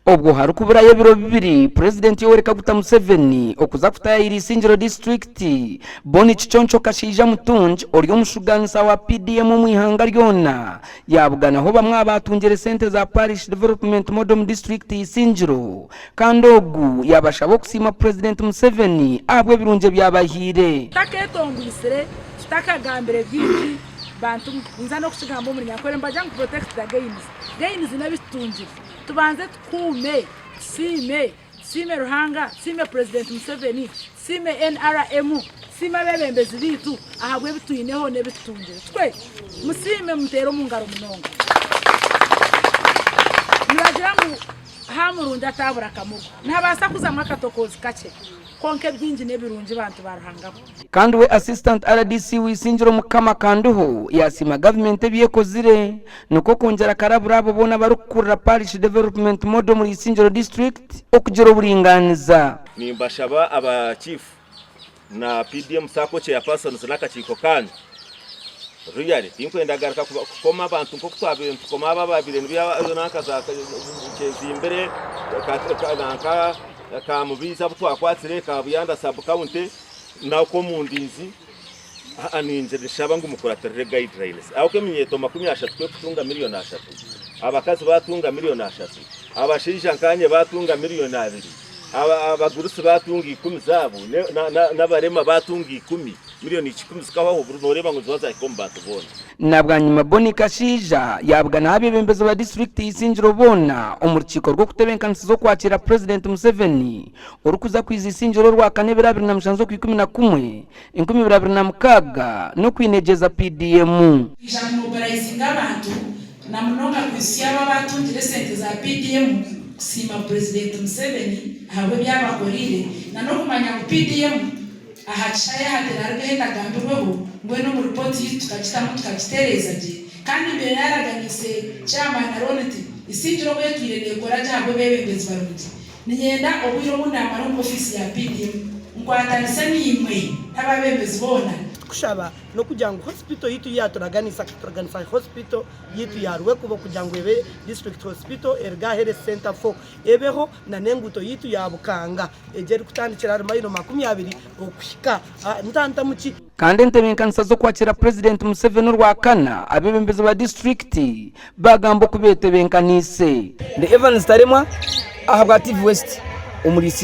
Obwo harukuburayo biro bibiri Purezidenti Museveni okuza kutayira Isingiro district Bonny Kashaija mutunji ori omushuganisa wa PDM mu ihanga ryona yabugana ho bamwe abatungere sente za Parish Development Model District Isingiro kandi ogu yabashabo kusiima Purezidenti Museveni abwe birunje byabahire taketongwisire takagambire byinshi bantu nza no kusigamba muri nyakore mbaje ngo protect the gains nabitunje tubanze tkume sime ruhanga sime President Museveni sime NRM sime bebembezi bitu ahabwe bituyineho ne bitunje twe musime mutero mu ngaro munonga nibagira ngo hamurunda tabura kamugo ntabasa kuza mwakatokozi kace konke byinji nebirunje bantu baruhangabo kandi we assistant RDC w'Isingiro mukama kanduho yasima government byekozire nuko kongera karaburabo bona barukurira Parish Development Model muri Isingiro district okugero buringaniza nimbashaba aba chief na PDM sako che ya persons nakachiko kandi ruyari tinkwenda garaka koma abantu nko kutwabe koma bababire nbya nakaza kezimbere kanaka kamubiza butwakwatsire kabuyanda sub county na komundinzi aninje rishaba ngumukuratere guidelines aho keminyeto 30 kwe kutunga miliyoni 3 abakazi batunga miliyoni 3 abashirija nkanye batunga miliyoni 2 abagurusi batunga 10 zabo n'abarema batunga 10 miliyoni 10 zikaho buroreba ngo zibaza ikomba tubona nabwanyuma Bonny Kashaija yabugana abebembezo ba district Isingiro bona umurukiko rwo kutebenkanisa zo kwakira President Museveni urukuza kwiza Isingiro rwa kane 2011 2016 no kwinegeza PDM ijambo mobilizinga abantu na munonga kwisiaba batungire sente za PDM kusiima President Museveni hawe byabakorire na no kumanya ku PDM ahachaya haterarwe ndagambirweho ngweno mu report yitukakitamu tukakitereza je kandi mbere yaraganise chairman Aroneti Isingiro kwetwirene kora jambo bebembezi barundi ninyenda obwiro munama no office ya PDM ngwatanisa nimwe ababembezi bona kushaba no kujangu hospital yitu yaturaganisa hospital yitu yarwe kubo kujangu ebe district hospital erga health center for ebeho na nenguto yitu yabukanga ejeri kutandikira mayiro 20 okushika ntanta muki kandi ntebenkanisa zo kwakira President Museveni rwakana abebembezi ba district bagambo kubetebenkanise the Evans Taremwa ahabwa TV West umurisi